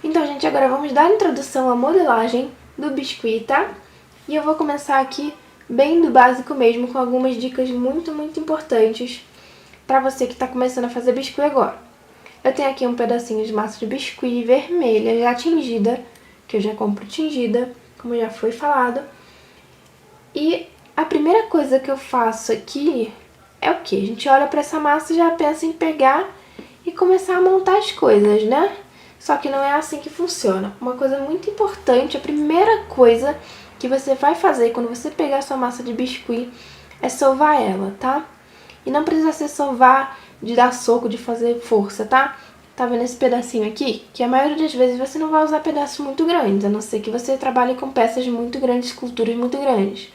Então, gente, agora vamos dar a introdução à modelagem do biscuit, tá? E eu vou começar aqui bem do básico mesmo, com algumas dicas muito importantes para você que está começando a fazer biscuit agora. Eu tenho aqui um pedacinho de massa de biscuit vermelha, já tingida, que eu já compro tingida, como já foi falado. E a primeira coisa que eu faço aqui é o quê? A gente olha para essa massa e já pensa em pegar e começar a montar as coisas, né? Só que não é assim que funciona. Uma coisa muito importante, a primeira coisa que você vai fazer quando você pegar a sua massa de biscuit é sovar ela, tá? E não precisa ser sovar de dar soco, de fazer força, tá? Tá vendo esse pedacinho aqui? Que a maioria das vezes você não vai usar pedaços muito grandes, a não ser que você trabalhe com peças muito grandes, esculturas muito grandes.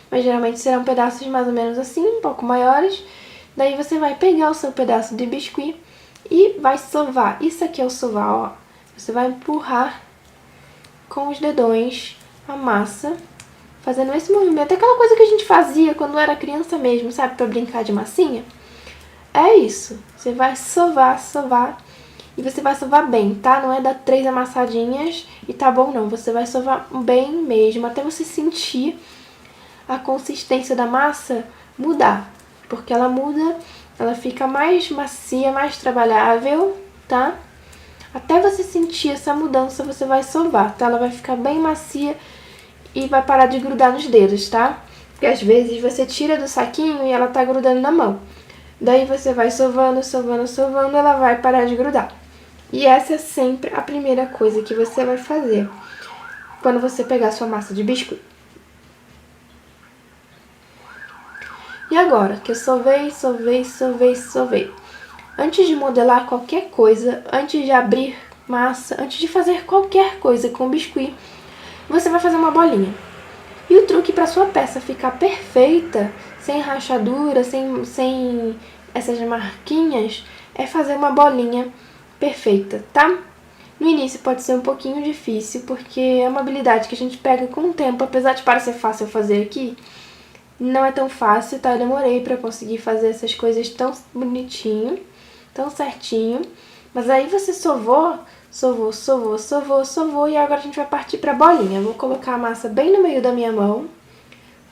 Mas geralmente serão pedaços mais ou menos assim, um pouco maiores. Daí você vai pegar o seu pedaço de biscuit e vai sovar. Isso aqui é o sovar, ó. Você vai empurrar com os dedões a massa, fazendo esse movimento. Aquela coisa que a gente fazia quando era criança mesmo, sabe? Pra brincar de massinha. É isso. Você vai sovar. E você vai sovar bem, tá? Não é dar 3 amassadinhas e tá bom, não. Você vai sovar bem mesmo, até você sentir a consistência da massa mudar. Porque ela muda, ela fica mais macia, mais trabalhável, tá? Até você sentir essa mudança, você vai sovar, tá? Ela vai ficar bem macia e vai parar de grudar nos dedos, tá? Porque às vezes você tira do saquinho e ela tá grudando na mão. Daí você vai sovando, ela vai parar de grudar. E essa é sempre a primeira coisa que você vai fazer quando você pegar sua massa de biscuit. E agora, que eu sovei. Antes de modelar qualquer coisa, antes de abrir massa, antes de fazer qualquer coisa com biscuit, você vai fazer uma bolinha. E o truque para sua peça ficar perfeita, sem rachadura, sem essas marquinhas, é fazer uma bolinha perfeita, tá? No início pode ser um pouquinho difícil, porque é uma habilidade que a gente pega com o tempo, apesar de parecer fácil fazer aqui, não é tão fácil, tá? Eu demorei pra conseguir fazer essas coisas tão bonitinho, tão certinho. Mas aí você sovou, e agora a gente vai partir pra bolinha. Eu vou colocar a massa bem no meio da minha mão,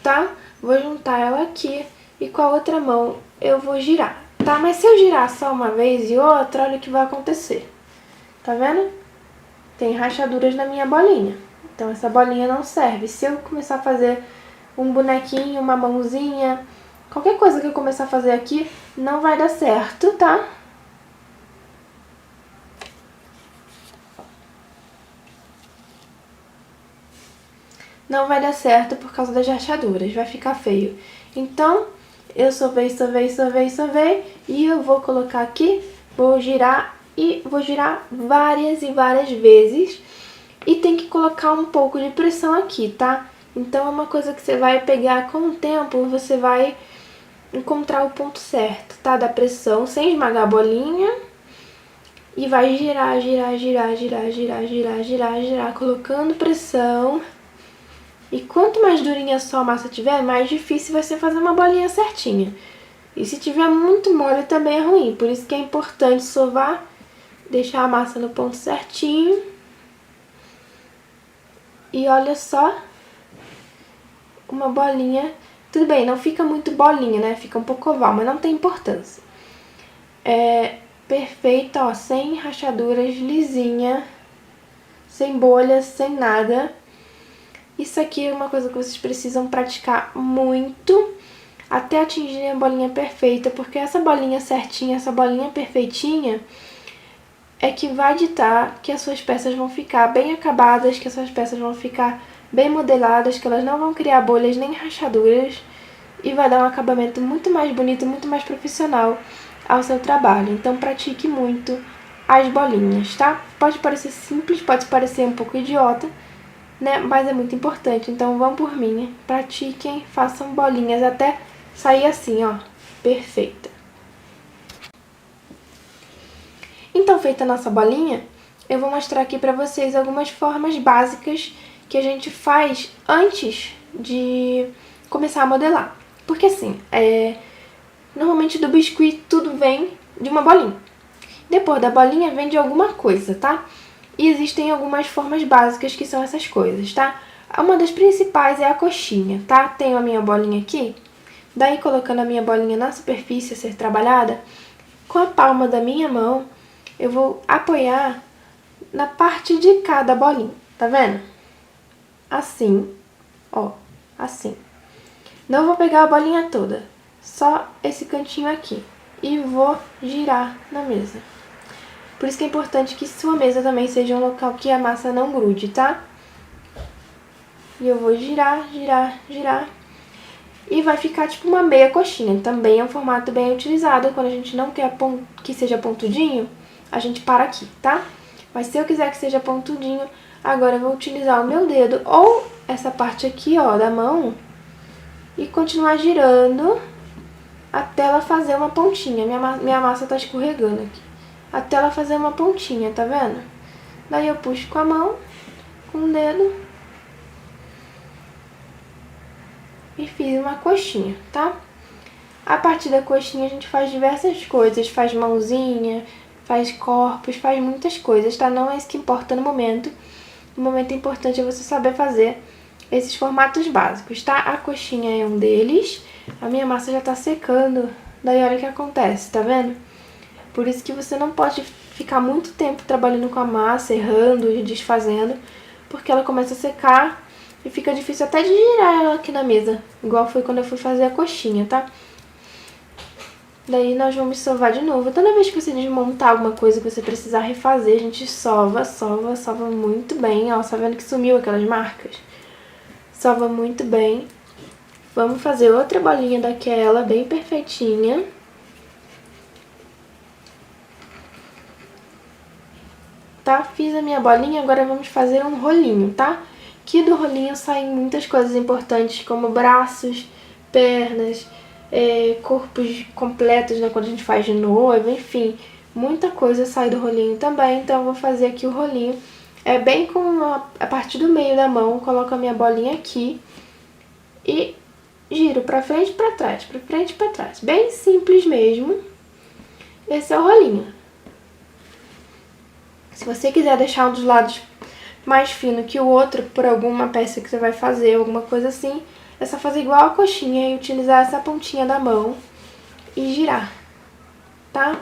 tá? Vou juntar ela aqui e com a outra mão eu vou girar, tá? Mas se eu girar só uma vez e outra, olha o que vai acontecer. Tá vendo? Tem rachaduras na minha bolinha. Então essa bolinha não serve. Se eu começar a fazer um bonequinho, uma mãozinha, qualquer coisa que eu começar a fazer aqui, não vai dar certo, tá? Não vai dar certo por causa das rachaduras, vai ficar feio. Então, eu sovei, e eu vou colocar aqui, vou girar várias e várias vezes. E tem que colocar um pouco de pressão aqui, tá? Então é uma coisa que você vai pegar com o tempo, você vai encontrar o ponto certo, tá? Da pressão, sem esmagar a bolinha. E vai girar, colocando pressão. E quanto mais durinha a sua massa tiver, mais difícil vai ser fazer uma bolinha certinha. E se tiver muito mole também é ruim, por isso que é importante sovar, deixar a massa no ponto certinho. E olha só, uma bolinha, tudo bem, não fica muito bolinha, né? Fica um pouco oval, mas não tem importância. É perfeita, ó, sem rachaduras, lisinha, sem bolhas, sem nada. Isso aqui é uma coisa que vocês precisam praticar muito até atingir a bolinha perfeita, porque essa bolinha certinha, essa bolinha perfeitinha é que vai ditar que as suas peças vão ficar bem acabadas, que as suas peças vão ficar bem modeladas, que elas não vão criar bolhas nem rachaduras e vai dar um acabamento muito mais bonito, muito mais profissional ao seu trabalho. Então pratique muito as bolinhas, tá? Pode parecer simples, pode parecer um pouco idiota, né? Mas é muito importante. Então vão por mim, pratiquem, façam bolinhas até sair assim, ó, perfeita. Então, feita a nossa bolinha, eu vou mostrar aqui pra vocês algumas formas básicas que a gente faz antes de começar a modelar. Porque assim, normalmente do biscuit tudo vem de uma bolinha. Depois da bolinha vem de alguma coisa, tá? E existem algumas formas básicas que são essas coisas, tá? Uma das principais é a coxinha, tá? Tenho a minha bolinha aqui. Daí, colocando a minha bolinha na superfície a ser trabalhada, com a palma da minha mão, eu vou apoiar na parte de cada bolinha, tá vendo? Assim, ó, assim. Não vou pegar a bolinha toda, só esse cantinho aqui. E vou girar na mesa. Por isso que é importante que sua mesa também seja um local que a massa não grude, tá? E eu vou girar, girar, girar. E vai ficar tipo uma meia coxinha. Também é um formato bem utilizado. Quando a gente não quer que seja pontudinho, a gente para aqui, tá? Mas se eu quiser que seja pontudinho, agora eu vou utilizar o meu dedo ou essa parte aqui, ó, da mão e continuar girando até ela fazer uma pontinha. Minha massa tá escorregando aqui. Até ela fazer uma pontinha, tá vendo? Daí eu puxo com a mão, com o dedo e fiz uma coxinha, tá? A partir da coxinha a gente faz diversas coisas, faz mãozinha, faz corpos, faz muitas coisas, tá? Não é isso que importa no momento. No momento importante é você saber fazer esses formatos básicos, tá? A coxinha é um deles. A minha massa já tá secando, daí olha o que acontece, tá vendo? Por isso que você não pode ficar muito tempo trabalhando com a massa, errando e desfazendo, porque ela começa a secar e fica difícil até de girar ela aqui na mesa, igual foi quando eu fui fazer a coxinha, tá? Daí nós vamos sovar de novo. Toda vez que você desmontar alguma coisa que você precisar refazer, a gente sova muito bem. Ó, tá vendo que sumiu aquelas marcas? Sova muito bem. Vamos fazer outra bolinha daquela, bem perfeitinha. Tá? Fiz a minha bolinha, agora vamos fazer um rolinho, tá? Que do rolinho saem muitas coisas importantes, como braços, pernas, corpos completos, né, quando a gente faz de noiva, enfim. Muita coisa sai do rolinho também, então eu vou fazer aqui o rolinho. É bem com a parte do meio da mão, coloco a minha bolinha aqui e giro pra frente e pra trás, pra frente e pra trás. Bem simples mesmo. Esse é o rolinho. Se você quiser deixar um dos lados mais fino que o outro, por alguma peça que você vai fazer, alguma coisa assim, é só fazer igual a coxinha e utilizar essa pontinha da mão e girar, tá?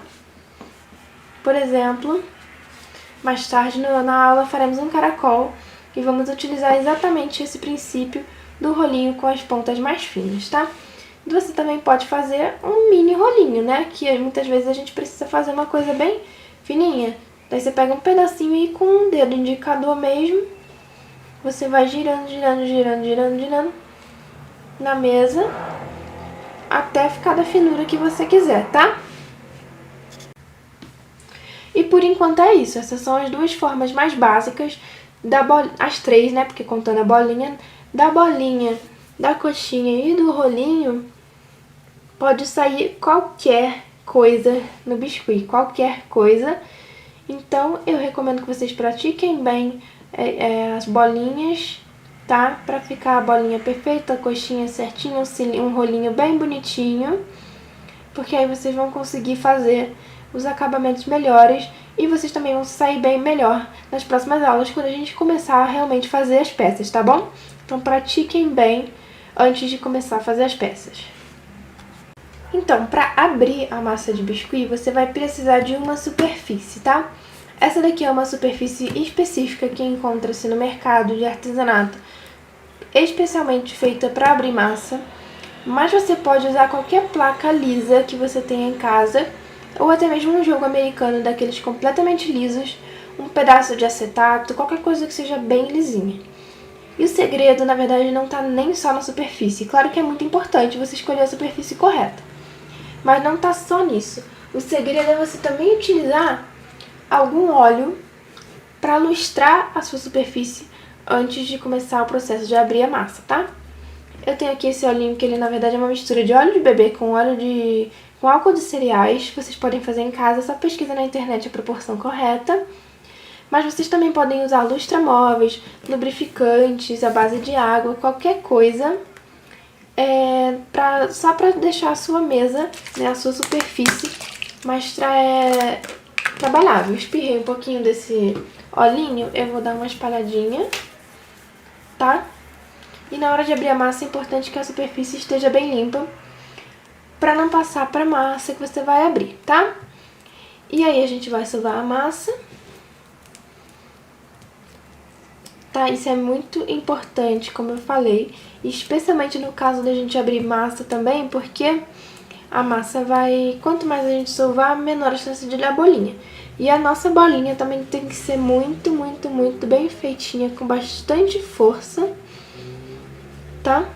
Por exemplo, mais tarde na aula faremos um caracol e vamos utilizar exatamente esse princípio do rolinho com as pontas mais finas, tá? E você também pode fazer um mini rolinho, né? Que muitas vezes a gente precisa fazer uma coisa bem fininha. Daí você pega um pedacinho e com o dedo indicador mesmo, você vai girando, girando, girando, girando, girando na mesa até ficar da finura que você quiser, tá? E por enquanto é isso. Essas são as duas formas mais básicas, as três, né? Porque contando a bolinha, da coxinha e do rolinho, pode sair qualquer coisa no biscuit, qualquer coisa. Então, eu recomendo que vocês pratiquem bem as bolinhas, tá? Pra ficar a bolinha perfeita, a coxinha certinha, um rolinho bem bonitinho. Porque aí vocês vão conseguir fazer os acabamentos melhores e vocês também vão sair bem melhor nas próximas aulas, quando a gente começar a realmente fazer as peças, tá bom? Então, pratiquem bem antes de começar a fazer as peças. Então, para abrir a massa de biscuit, você vai precisar de uma superfície, tá? Essa daqui é uma superfície específica que encontra-se no mercado de artesanato, especialmente feita para abrir massa, mas você pode usar qualquer placa lisa que você tenha em casa, ou até mesmo um jogo americano daqueles completamente lisos, um pedaço de acetato, qualquer coisa que seja bem lisinha. E o segredo, na verdade, não tá nem só na superfície. Claro que é muito importante você escolher a superfície correta, mas não tá só nisso. O segredo é você também utilizar algum óleo para lustrar a sua superfície antes de começar o processo de abrir a massa, tá? Eu tenho aqui esse olhinho que ele na verdade é uma mistura de óleo de bebê com com álcool de cereais. Vocês podem fazer em casa, só pesquisa na internet a proporção correta. Mas vocês também podem usar lustramóveis, lubrificantes, à base de água, qualquer coisa, só para deixar a sua mesa, né, a sua superfície mais trabalhável. Eu espirrei um pouquinho desse olhinho, eu vou dar uma espalhadinha, tá? E na hora de abrir a massa é importante que a superfície esteja bem limpa, pra não passar pra massa que você vai abrir, tá? E aí a gente vai sovar a massa. Tá? Isso é muito importante, como eu falei, especialmente no caso da gente abrir massa também, porque a massa vai, quanto mais a gente sovar, menor a chance de dar bolinha. E a nossa bolinha também tem que ser muito, muito, muito bem feitinha, com bastante força, tá?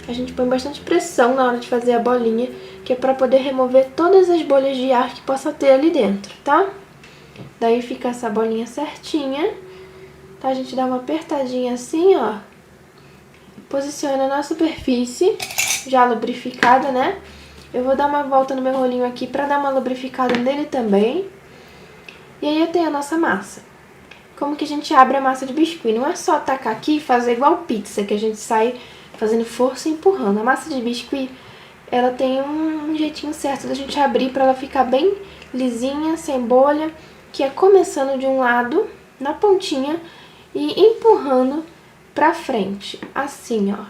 A gente põe bastante pressão na hora de fazer a bolinha, que é pra poder remover todas as bolhas de ar que possa ter ali dentro, tá? Daí fica essa bolinha certinha, tá? A gente dá uma apertadinha assim, ó. Posiciona na superfície, já lubrificada, né? Eu vou dar uma volta no meu rolinho aqui pra dar uma lubrificada nele também. E aí eu tenho a nossa massa. Como que a gente abre a massa de biscuit? Não é só atacar aqui e fazer igual pizza, que a gente sai fazendo força e empurrando. A massa de biscuit, ela tem um jeitinho certo da gente abrir pra ela ficar bem lisinha, sem bolha, que é começando de um lado, na pontinha, e empurrando pra frente, assim, ó.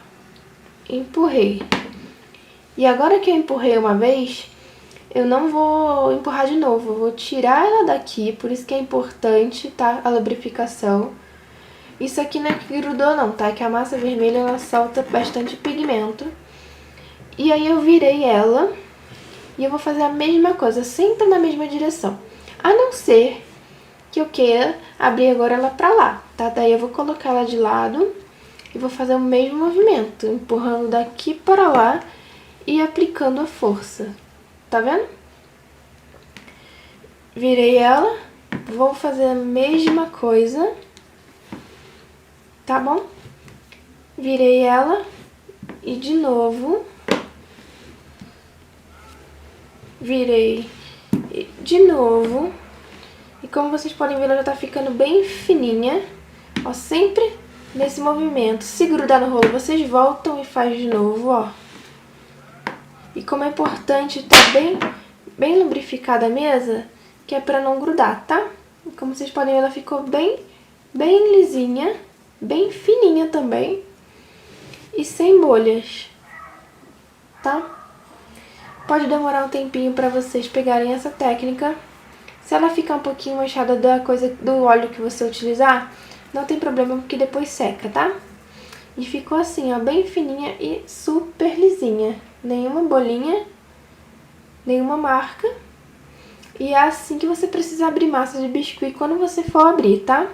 Empurrei. E agora que eu empurrei uma vez, eu não vou empurrar de novo, eu vou tirar ela daqui, por isso que é importante, tá? A lubrificação. Isso aqui não é que grudou não, tá? É que a massa vermelha, ela solta bastante pigmento. E aí eu virei ela e eu vou fazer a mesma coisa, sempre na mesma direção. A não ser que eu queira abrir agora ela pra lá, tá? Daí eu vou colocar ela de lado e vou fazer o mesmo movimento, empurrando daqui para lá e aplicando a força. Tá vendo? Virei ela, vou fazer a mesma coisa, tá bom? Virei ela e de novo, virei de novo. E como vocês podem ver, ela já tá ficando bem fininha, ó, sempre nesse movimento. Se grudar no rolo, vocês voltam e faz de novo, ó. E como é importante tá bem lubrificada a mesa, que é pra não grudar, tá? E como vocês podem ver, ela ficou bem lisinha, bem fininha também e sem bolhas, tá? Pode demorar um tempinho pra vocês pegarem essa técnica. Se ela ficar um pouquinho manchada do óleo que você utilizar, não tem problema, porque depois seca, tá? E ficou assim, ó, bem fininha e super lisinha. Nenhuma bolinha, nenhuma marca. E é assim que você precisa abrir massa de biscuit quando você for abrir, tá?